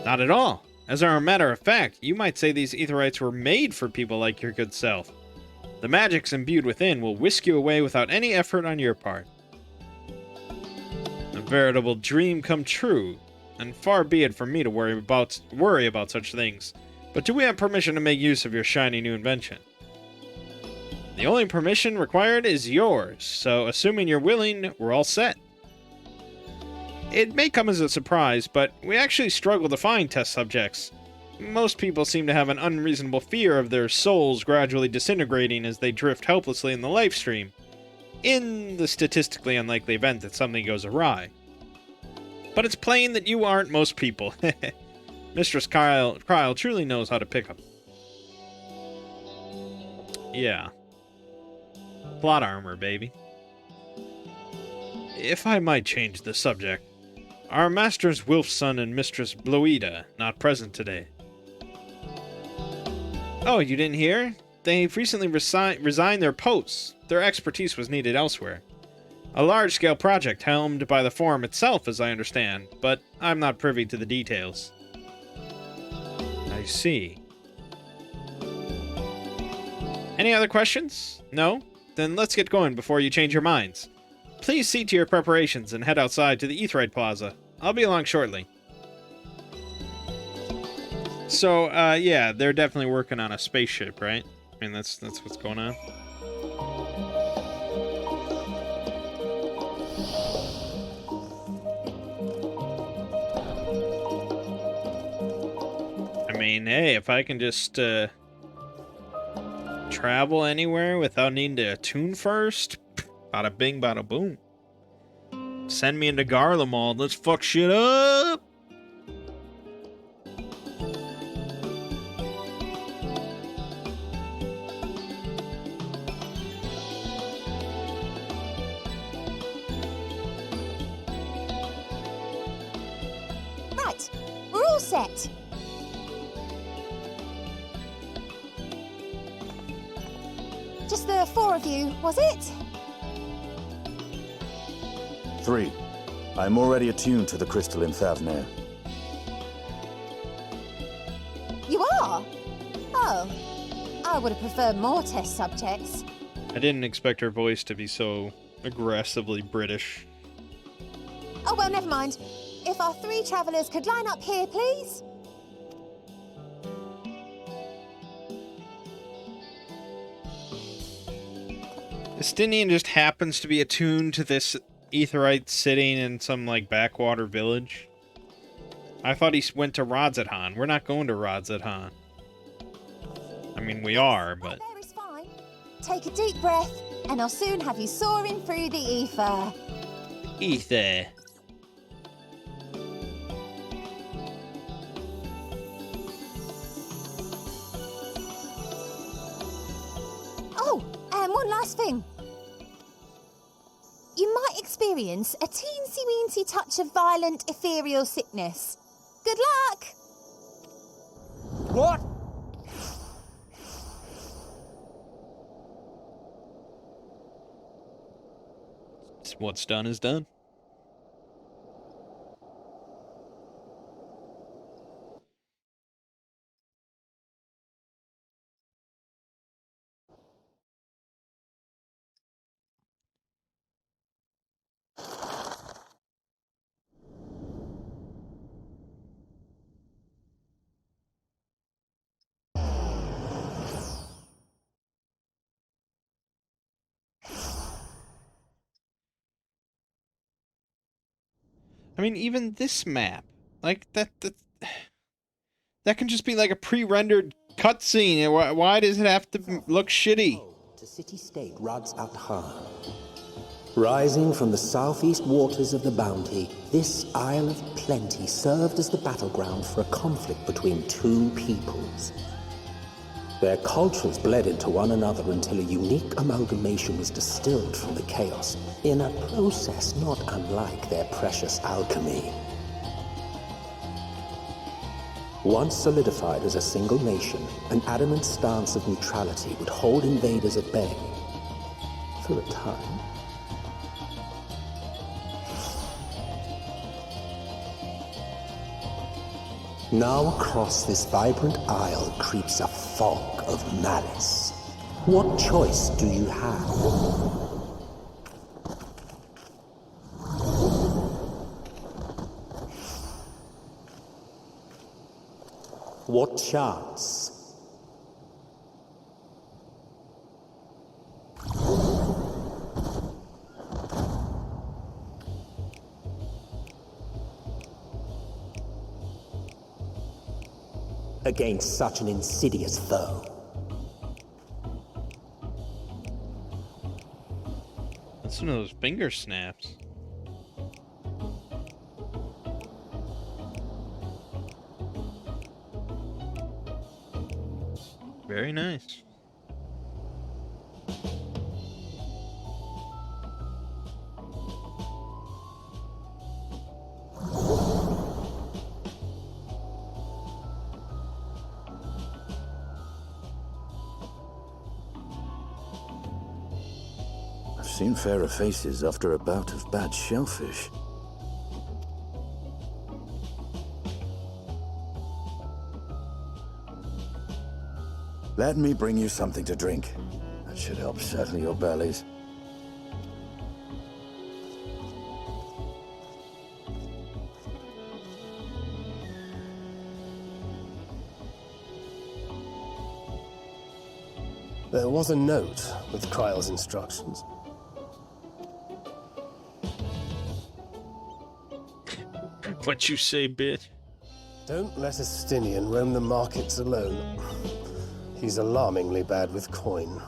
A: Not at all. As a matter of fact, you might say these aetherites were made for people like your good self. The magics imbued within will whisk you away without any effort on your part. A veritable dream come true, and far be it from me to worry about such things. But do we have permission to make use of your shiny new invention? The only permission required is yours, so assuming you're willing, we're all set. It may come as a surprise, but we actually struggle to find test subjects. Most people seem to have an unreasonable fear of their souls gradually disintegrating as they drift helplessly in the life stream, in the statistically unlikely event that something goes awry. But it's plain that you aren't most people. Mistress Kyle truly knows how to pick up. Yeah. Plot armor, baby. If I might change the subject, our Masters Wilfson and Mistress Bloida not present today. Oh, you didn't hear? They've recently resigned their posts. Their expertise was needed elsewhere. A large-scale project helmed by the Forum itself, as I understand, but I'm not privy to the details. I see. Any other questions? No? Then let's get going before you change your minds. Please see to your preparations and head outside to the Aetherite Plaza. I'll be along shortly. So, yeah, they're definitely working on a spaceship, right? I mean, that's what's going on. I mean, hey, if I can just, travel anywhere without needing to attune first, bada bing, bada boom. Send me into Garlemald, let's fuck shit up!
C: Right, we're all set. Just the four of you, was it?
H: 3. I'm already attuned to the crystal in Thavner.
C: You are? Oh, I would have preferred more test subjects.
A: I didn't expect her voice to be so aggressively British.
C: Oh, well, never mind. If our 3 travelers could line up here, please.
A: Estinian just happens to be attuned to this Aetherite sitting in some, like, backwater village. I thought he went to Rodzathan. We're not going to Rodzathan. I mean, we are, but...
C: There is fine. Take a deep breath, and I'll soon have you soaring through the ether.
A: Ether.
C: Oh, and one last thing. You might experience a teensy-weensy touch of violent ethereal sickness. Good luck!
F: What?
A: What's done is done. I mean, even this map, like, that can just be like a pre-rendered cutscene. Why does it have to look shitty?
B: To city-state Rodzathan. Rising from the southeast waters of the Bounty, this Isle of Plenty served as the battleground for a conflict between 2 peoples. Their cultures bled into one another until a unique amalgamation was distilled from the chaos, in a process not unlike their precious alchemy. Once solidified as a single nation, an adamant stance of neutrality would hold invaders at bay. For a time.
F: Now across this vibrant isle creeps a fog of malice. What choice do you have? What chance? Against such an insidious foe.
A: That's one of those finger snaps. Very nice.
H: I've seen fairer faces after a bout of bad shellfish. Let me bring you something to drink. That should help settle your bellies.
F: There was a note with Kryle's instructions.
A: What you say, bitch?
F: Don't let a Stinian roam the markets alone. He's alarmingly bad with coin.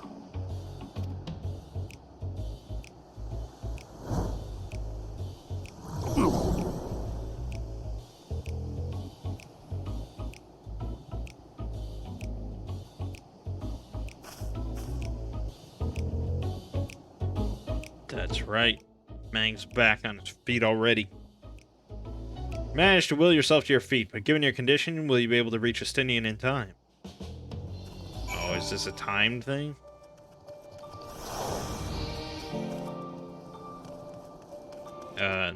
A: That's right. Mangg's back on his feet already. Managed to will yourself to your feet, but given your condition, will you be able to reach Justinian in time? Oh, is this a timed thing?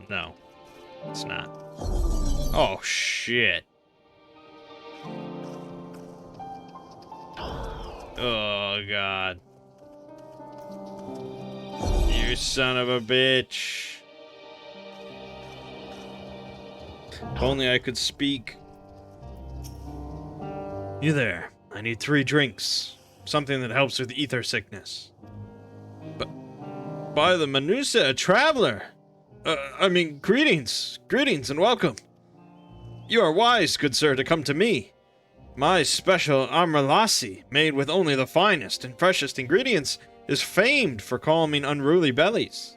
A: No. It's not. Oh, shit. Oh, God. You son of a bitch. If only I could speak. You there. I need 3 drinks. Something that helps with ether sickness. But by the Manusa, a traveler. Greetings. Greetings and welcome. You are wise, good sir, to come to me. My special armor-lassi, made with only the finest and freshest ingredients, is famed for calming unruly bellies.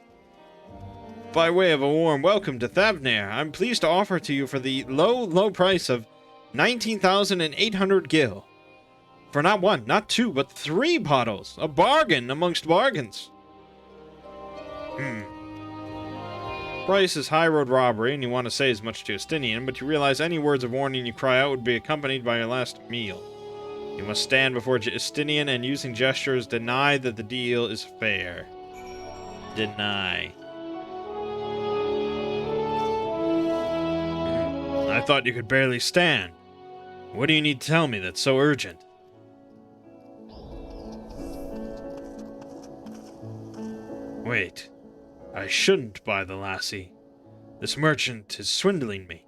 A: By way of a warm welcome to Thavnair, I'm pleased to offer to you for the low price of 19,800 gil. For not 1, not 2, but 3 bottles. A bargain amongst bargains. Price is high road robbery, and you want to say as much to Justinian, but you realize any words of warning you cry out would be accompanied by your last meal. You must stand before Justinian and, using gestures, deny that the deal is fair. Deny. I thought you could barely stand. What do you need to tell me that's so urgent? Wait. I shouldn't buy the lassie. This merchant is swindling me.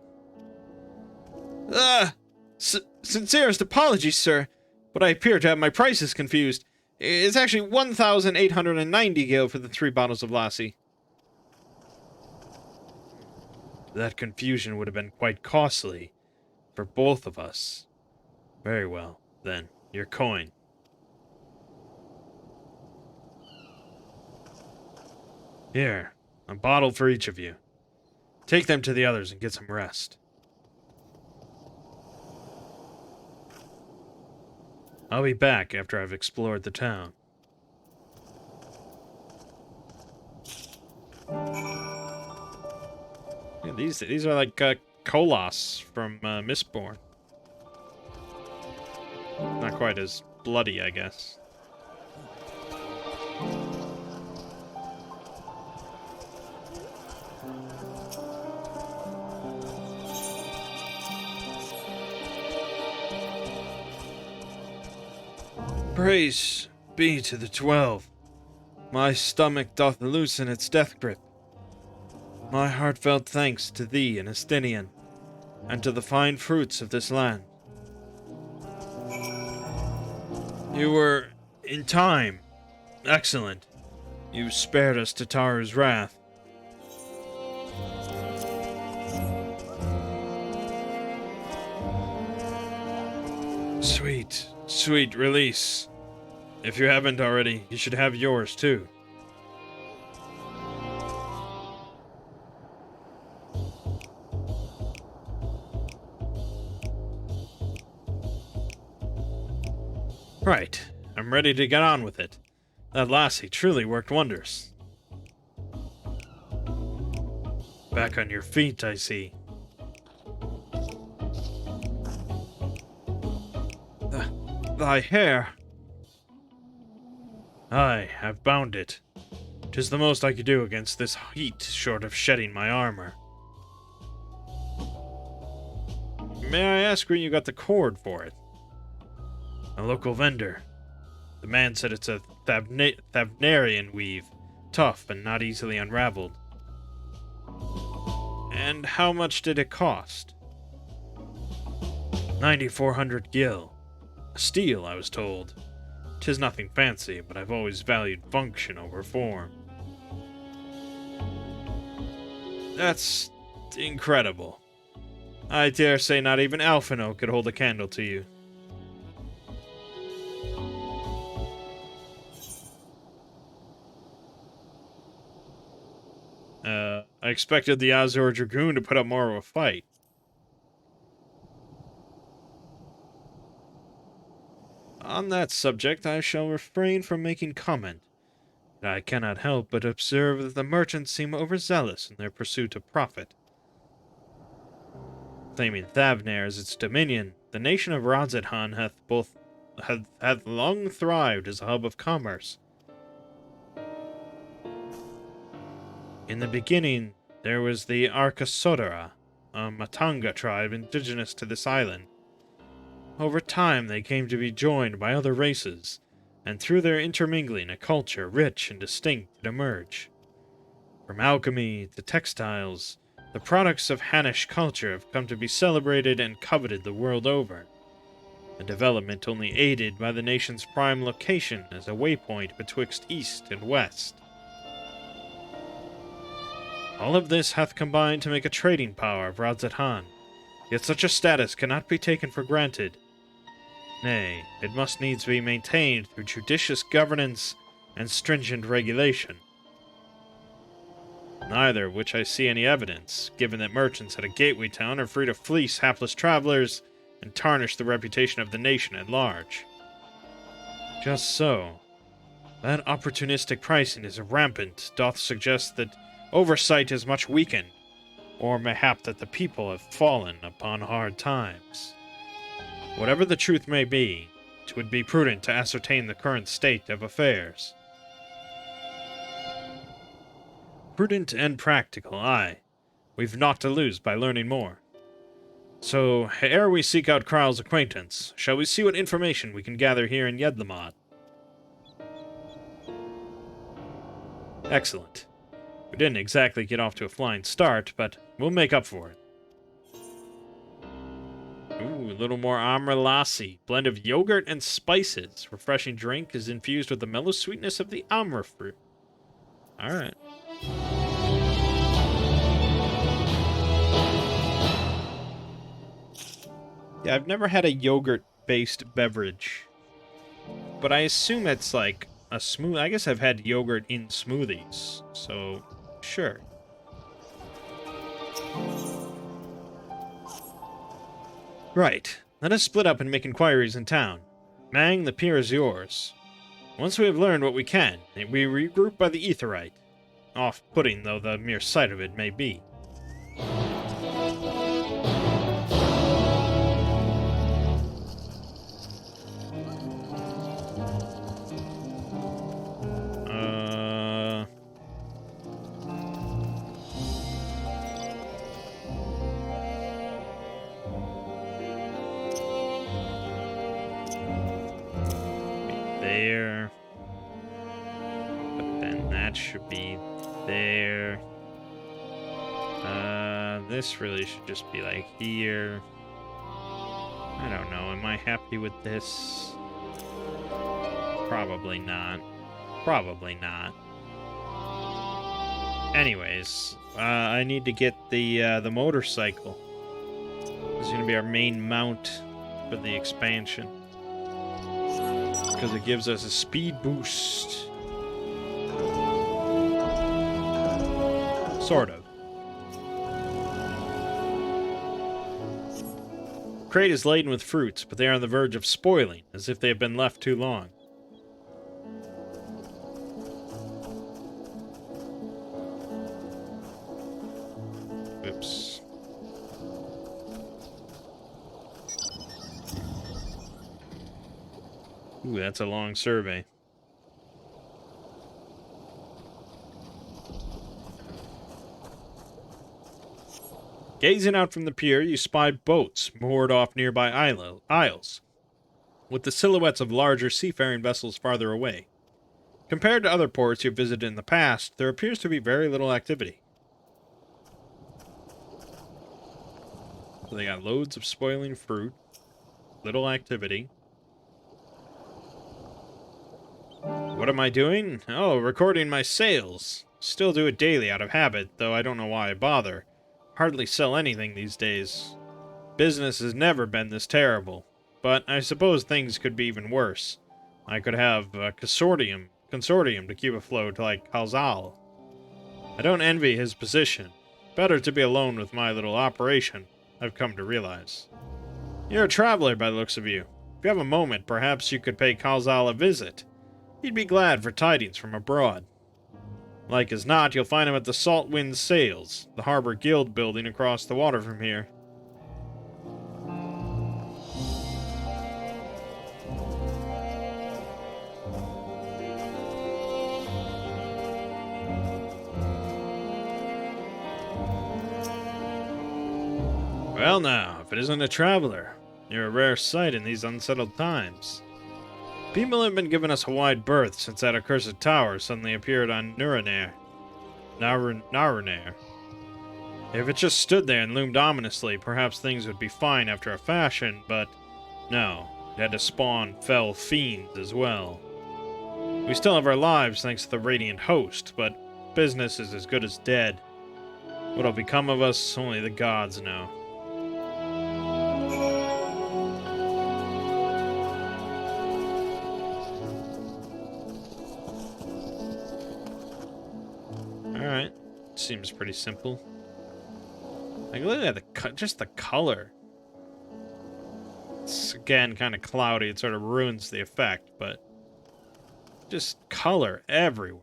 A: Sincerest apologies, sir, but I appear to have my prices confused. It's actually 1,890 gil for the 3 bottles of lassie. That confusion would have been quite costly for both of us. Very well, then, your coin. Here, a bottle for each of you. Take them to the others and get some rest. I'll be back after I've explored the town. Yeah, these are like Kolos from Mistborn. Not quite as bloody, I guess. Praise be to the 12. My stomach doth loosen its death grip. My heartfelt thanks to thee, an Estinian, and to the fine fruits of this land. You were in time. Excellent. You spared us to Taru's wrath. Sweet, sweet release. If you haven't already, you should have yours too. Right, I'm ready to get on with it. That lassie truly worked wonders. Back on your feet, I see. Thy hair. Aye, I've bound it. 'Tis the most I could do against this heat, short of shedding my armor. May I ask where you got the cord for it? A local vendor. The man said it's a Thavnarian weave, tough and not easily unraveled. And how much did it cost? 9,400 gil. Steel, I was told. 'Tis nothing fancy, but I've always valued function over form. That's incredible. I dare say not even Alphino could hold a candle to you. I expected the Azor Dragoon to put up more of a fight. On that subject, I shall refrain from making comment. I cannot help but observe that the merchants seem overzealous in their pursuit of profit. Claiming Thavner as its dominion, the nation of Radzedhan hath long thrived as a hub of commerce. In the beginning, there was the Arkasodara, a Matanga tribe indigenous to this island. Over time, they came to be joined by other races, and through their intermingling, a culture rich and distinct did emerge. From alchemy to textiles, the products of Hanish culture have come to be celebrated and coveted the world over, a development only aided by the nation's prime location as a waypoint betwixt east and west. All of this hath combined to make a trading power of Radzedhan, yet such a status cannot be taken for granted. Nay, it must needs be maintained through judicious governance and stringent regulation. Neither of which I see any evidence, given that merchants at a gateway town are free to fleece hapless travelers and tarnish the reputation of the nation at large. Just so, that opportunistic pricing is rampant doth suggest that oversight is much weakened, or mayhap that the people have fallen upon hard times. Whatever the truth may be, it would be prudent to ascertain the current state of affairs. Prudent and practical, aye. We've naught to lose by learning more. So, ere we seek out Kral's acquaintance, shall we see what information we can gather here in Yedlamad? Excellent. We didn't exactly get off to a flying start, but we'll make up for it. Ooh, a little more Amra Lassi. Blend of yogurt and spices. Refreshing drink is infused with the mellow sweetness of the Amra fruit. Alright. Yeah, I've never had a yogurt-based beverage. But I assume it's like a smooth... I guess I've had yogurt in smoothies, so sure. Right. Let us split up and make inquiries in town. Mangg, the pier is yours. Once we have learned what we can, we regroup by the Aetheryte. Off-putting though the mere sight of it may be. there. But then that should be there. This really should just be like here. I don't know. Am I happy with this? Probably not. Probably not. Anyways, I need to get the motorcycle. It's going to be our main mount for the expansion. Because it gives us a speed boost. Sort of. Crate is laden with fruits, but they are on the verge of spoiling, as if they have been left too long. Oops. Ooh, that's a long survey. Gazing out from the pier, you spy boats moored off nearby isles, with the silhouettes of larger seafaring vessels farther away. Compared to other ports you've visited in the past, there appears to be very little activity. So they got loads of spoiling fruit, little activity. What am I doing? Oh, recording my sales. Still do it daily out of habit, though I don't know why I bother. Hardly sell anything these days. Business has never been this terrible, but I suppose things could be even worse. I could have a consortium to keep afloat like Halzal. I don't envy his position. Better to be alone with my little operation, I've come to realize. You're a traveler by the looks of you. If you have a moment, perhaps you could pay Halzal a visit. He'd be glad for tidings from abroad. Like as not, you'll find him at the Salt Wind Sails, the Harbor Guild building across the water from here. Well now, if it isn't a traveler, you're a rare sight in these unsettled times. People have been giving us a wide berth since that accursed tower suddenly appeared on Nuraner. If it just stood there and loomed ominously, perhaps things would be fine after a fashion, but no, it had to spawn fell fiends as well. We still have our lives thanks to the Radiant Host, but business is as good as dead. What'll become of us, only the gods know. Alright, seems pretty simple. Like, look at just the color. It's, again, kind of cloudy. It sort of ruins the effect, but just color everywhere.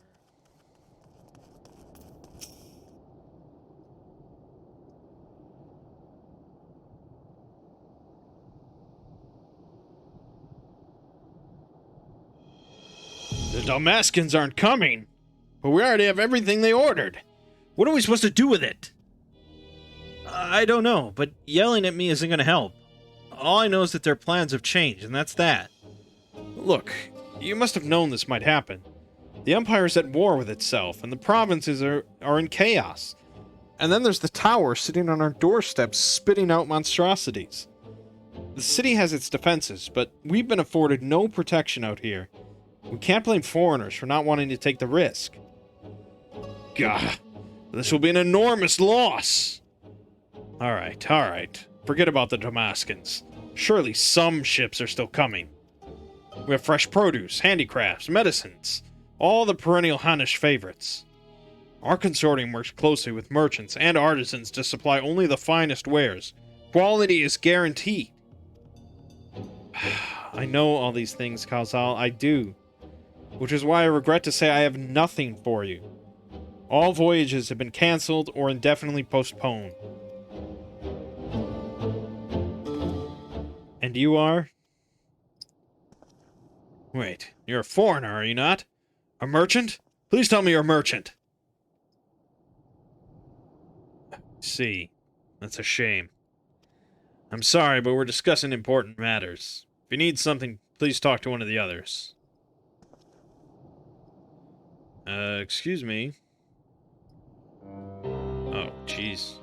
A: The Dalmaskins aren't coming! But we already have everything they ordered. What are we supposed to do with it? I don't know, but yelling at me isn't going to help. All I know is that their plans have changed, and that's that. Look, you must have known this might happen. The Empire is at war with itself, and the provinces are in chaos. And then there's the tower sitting on our doorsteps spitting out monstrosities. The city has its defenses, but we've been afforded no protection out here. We can't blame foreigners for not wanting to take the risk. Gah, this will be an enormous loss. Alright. Forget about the Damascans. Surely some ships are still coming. We have fresh produce, handicrafts, medicines, all the perennial Hunnish favorites. Our consortium works closely with merchants and artisans to supply only the finest wares. Quality is guaranteed. I know all these things, Khazal, I do. Which is why I regret to say I have nothing for you. All voyages have been cancelled or indefinitely postponed. And you are? Wait, you're a foreigner, are you not? A merchant? Please tell me you're a merchant. See, that's a shame. I'm sorry, but we're discussing important matters. If you need something, please talk to one of the others. Excuse me. Oh, jeez.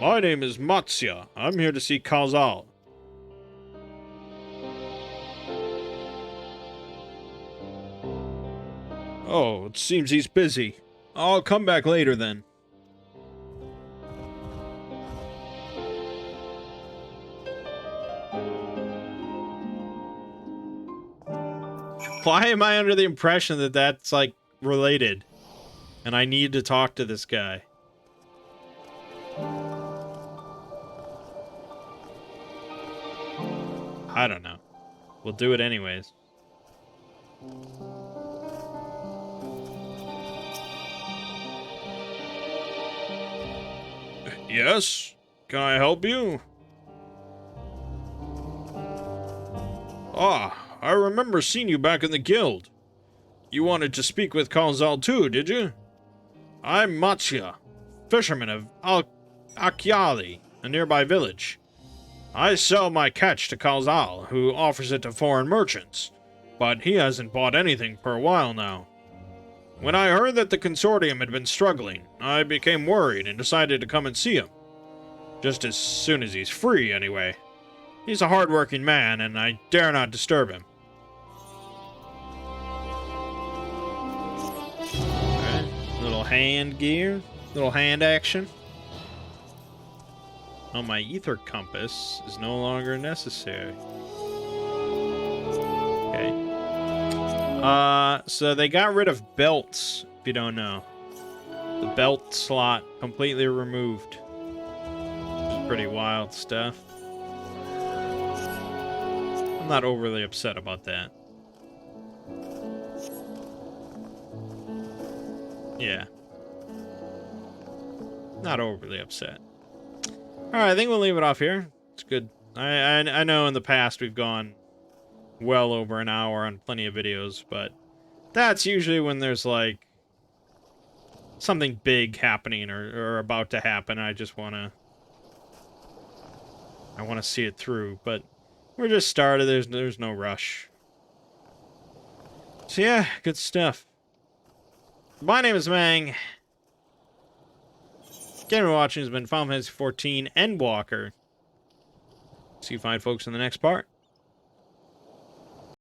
A: My name is Matsya. I'm here to see Kazal. Oh, it seems he's busy. I'll come back later then. Why am I under the impression that that's, like, related? And I need to talk to this guy. I don't know. We'll do it anyways. Yes? Can I help you? Ah, I remember seeing you back in the guild. You wanted to speak with Kalzal too, did you? I'm Matsya, fisherman of Akyali, a nearby village. I sell my catch to Kalzal, who offers it to foreign merchants, but he hasn't bought anything for a while now. When I heard that the consortium had been struggling, I became worried and decided to come and see him. Just as soon as he's free, anyway. He's a hard-working man, and I dare not disturb him. Alright, little hand gear, little hand action. Oh, my ether compass is no longer necessary. Okay. So they got rid of belts, if you don't know. The belt slot completely removed. Which is pretty wild stuff. I'm not overly upset about that. Yeah. Not overly upset. Alright, I think we'll leave it off here. It's good. I know in the past we've gone well over an hour on plenty of videos, but that's usually when there's like something big happening or about to happen. I want to see it through, but we're just started. There's no rush. So yeah, good stuff. My name is Mangg. Game we're watching has been Final Fantasy XIV Endwalker. See you fine folks in the next part.